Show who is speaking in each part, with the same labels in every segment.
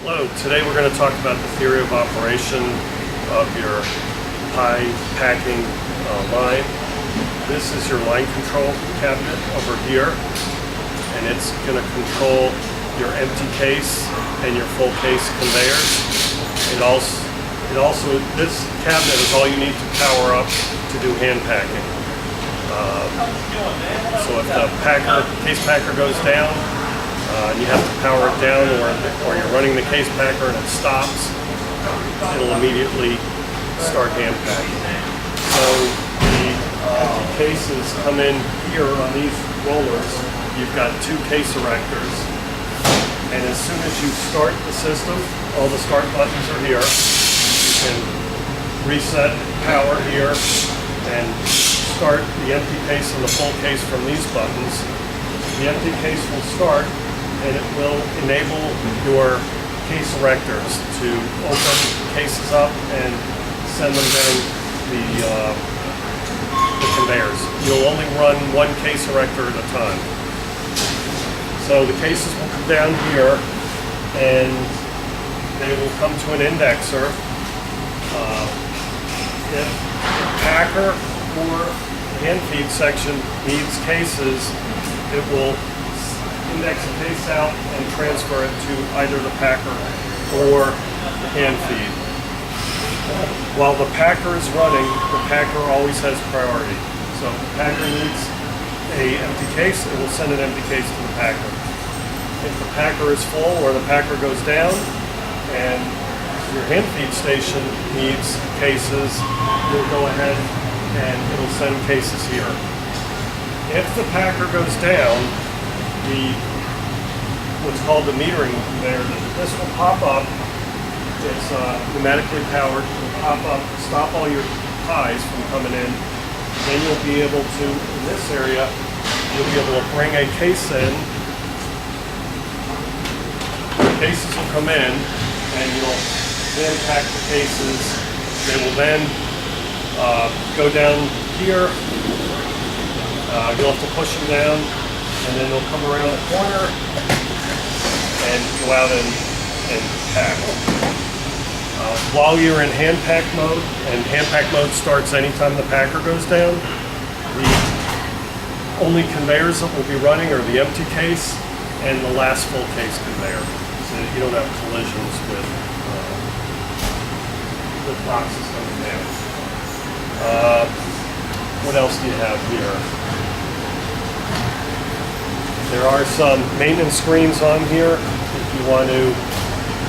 Speaker 1: Hello, today we're going to talk about the theory of operation of your pie packing line. This is your line control cabinet over here, and it's going to control your empty case and your full case conveyors. This cabinet is all you need to power up to do hand packing. So if the case packer goes down, and you have to power it down, or you're running the case packer and it stops, it'll immediately start hand packing. So the cases come in here on these rollers. You've got two case erectors, and as soon as you start the system, all the start buttons are here. You can reset power here and start the empty case and the full case from these buttons. The empty case will start, and it will enable your case erectors to open cases up and send them down the conveyors. You'll only run one case erector at a time. So the cases will come down here, and they will come to an indexer. If the packer or the hand feed section needs cases, it will index a case out and transfer it to either the packer or the hand feed. While the packer is running, the packer always has priority. So if the packer needs an empty case, it will send an empty case to the packer. If the packer is full or the packer goes down and your hand feed station needs cases, you'll go ahead and it'll send cases here. If the packer goes down, what's called the metering conveyor, this will pop up. It's pneumatically powered. It will pop up, stop all your pies from coming in. Then you'll be able to, in this area, you'll be able to bring a case in. The cases will come in, and you'll hand pack the cases. They will then go down here. You'll have to push them down, and then they'll come around the corner and go out and pack. While you're in hand pack mode, and hand pack mode starts anytime the packer goes down, the only conveyors that will be running are the empty case and the last full case conveyor, so that you don't have collisions with boxes coming down. What else do you have here? There are some maintenance screens on here if you want to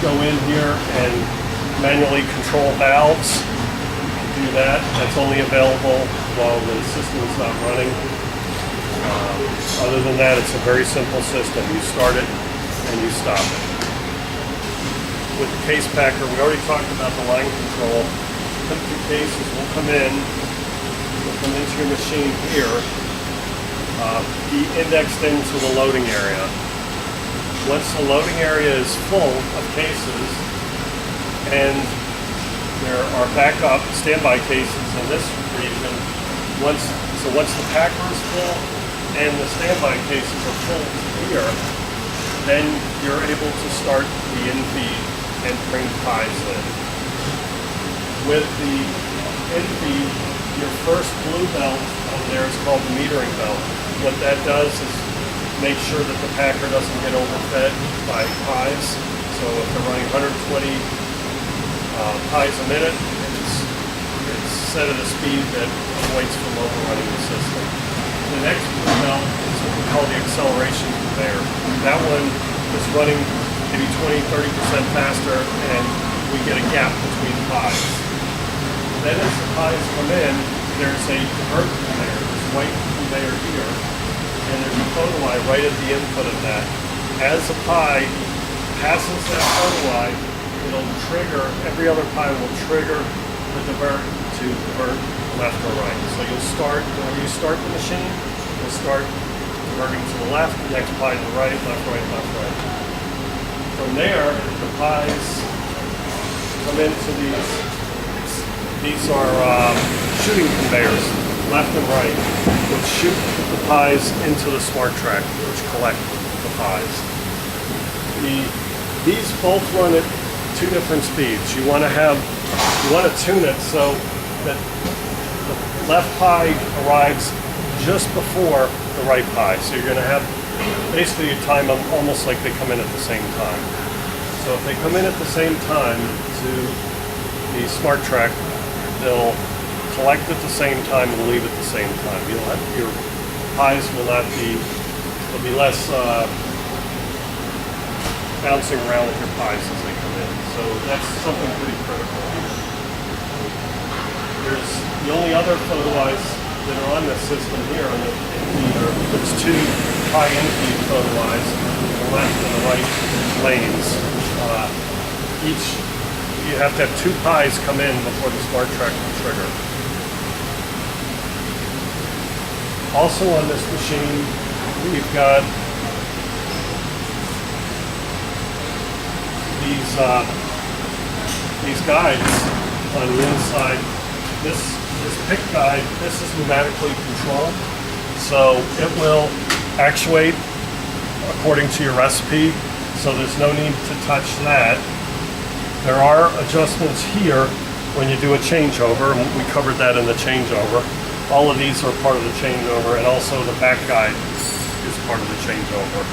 Speaker 1: go in here and manually control valves. You can do that. That's only available while the system is not running. Other than that, it's a very simple system. You start it and you stop it. With the case packer, we already talked about the line control. Empty cases will come in. They'll come into your machine here. Be indexed into the loading area. Once the loading area is full of cases, and there are backup standby cases in this region, once the packer is full and the standby cases are full here, then you're able to start the in-feed and bring pies in. With the in-feed, your first blue belt over there is called the metering belt. What that does is make sure that the packer doesn't get overfed by pies. So if they're running 120 pies a minute, it's set at a speed that avoids from overrunning the system. The next blue belt is what we call the acceleration conveyor. That one is running maybe 20-30% faster, and we get a gap between pies. Then as the pies come in, there's a divert conveyor, this white conveyor here, and there's a photo eye right at the input of that. As the pie passes that photo eye, it'll trigger, every other pie will trigger the divert to divert left or right. So you'll start, whenever you start the machine, you'll start diverting to the left, the next pie to the right, left, right, left, right. From there, the pies come into these are shooting conveyors, left and right, which shoot the pies into the smart track, which collect the pies. The These both run at 2 different speeds. You want to tune it so that the left pie arrives just before the right pie. So you're going to have basically you time them almost like they come in at the same time. So if they come in at the same time to the Smart Track, they'll collect at the same time and leave at the same time. You'll have, your pies will not be, there'll be less bouncing around with your pies as they come in. So that's something pretty critical here. There's the only other photo eyes that are on this system here on the in-feed are, there's 2 pie in-feed photo eyes, the left and the right lanes. Each, you have to have 2 pies come in before the Smart Track will trigger. Also on this machine, we've got these guides on the inside. This pick guide, this is pneumatically controlled, so it will actuate according to your recipe, so there's no need to touch that. There are adjustments here when you do a changeover, and we covered that in the changeover. All of these are part of the changeover, and also the back guide is part of the changeover.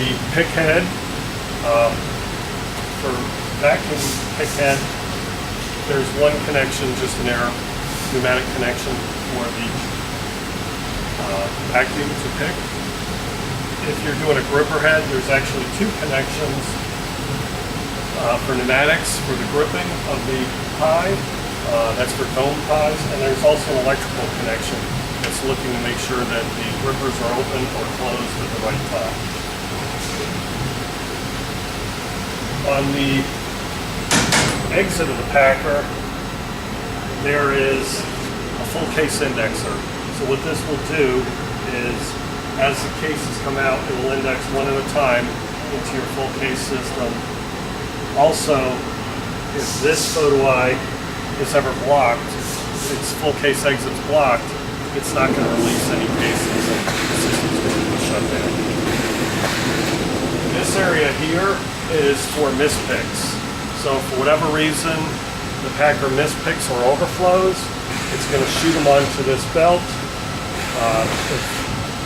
Speaker 1: The pick head, for vacuum pick head, there's one connection, just an air pneumatic connection for the vacuum to pick. If you're doing a gripper head, there's actually 2 connections for pneumatics for the gripping of the pie. That's for dome pies, and there's also an electrical connection that's looking to make sure that the grippers are open or closed at the right time. On the exit of the packer, there is a full case indexer. So what this will do is, as the cases come out, it will index one at a time into your full case system. Also, if this photo eye is ever blocked, its full case exit's blocked, it's not going to release any cases and the system's going to be shut down. This area here is for mispicks. So for whatever reason the packer mispicks or overflows, it's going to shoot them onto this belt.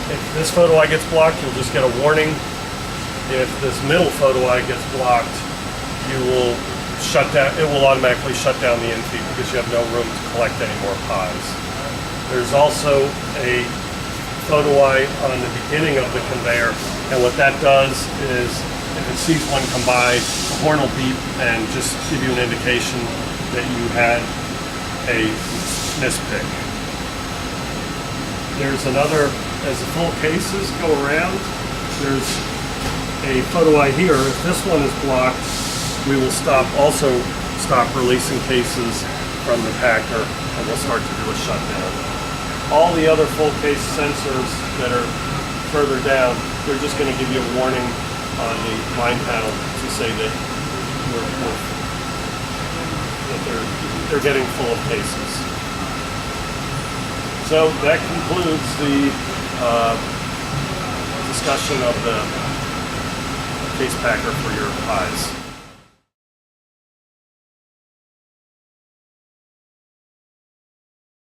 Speaker 1: If this photo eye gets blocked, you'll just get a warning. If this middle photo eye gets blocked, you will shut down, it will automatically shut down the in-feed because you have no room to collect any more pies. There's also a photo eye on the beginning of the conveyor, and what that does is if it sees one come by, the horn will beep and just give you an indication that you had a mispick. There's another, as the full cases go around, there's a photo eye here. If this one is blocked, we will stop releasing cases from the packer, and we'll start to do a shutdown. All the other full case sensors that are further down, they're just going to give you a warning on the line panel to say that they're getting full of cases. So that concludes the discussion of the case packer for your pies.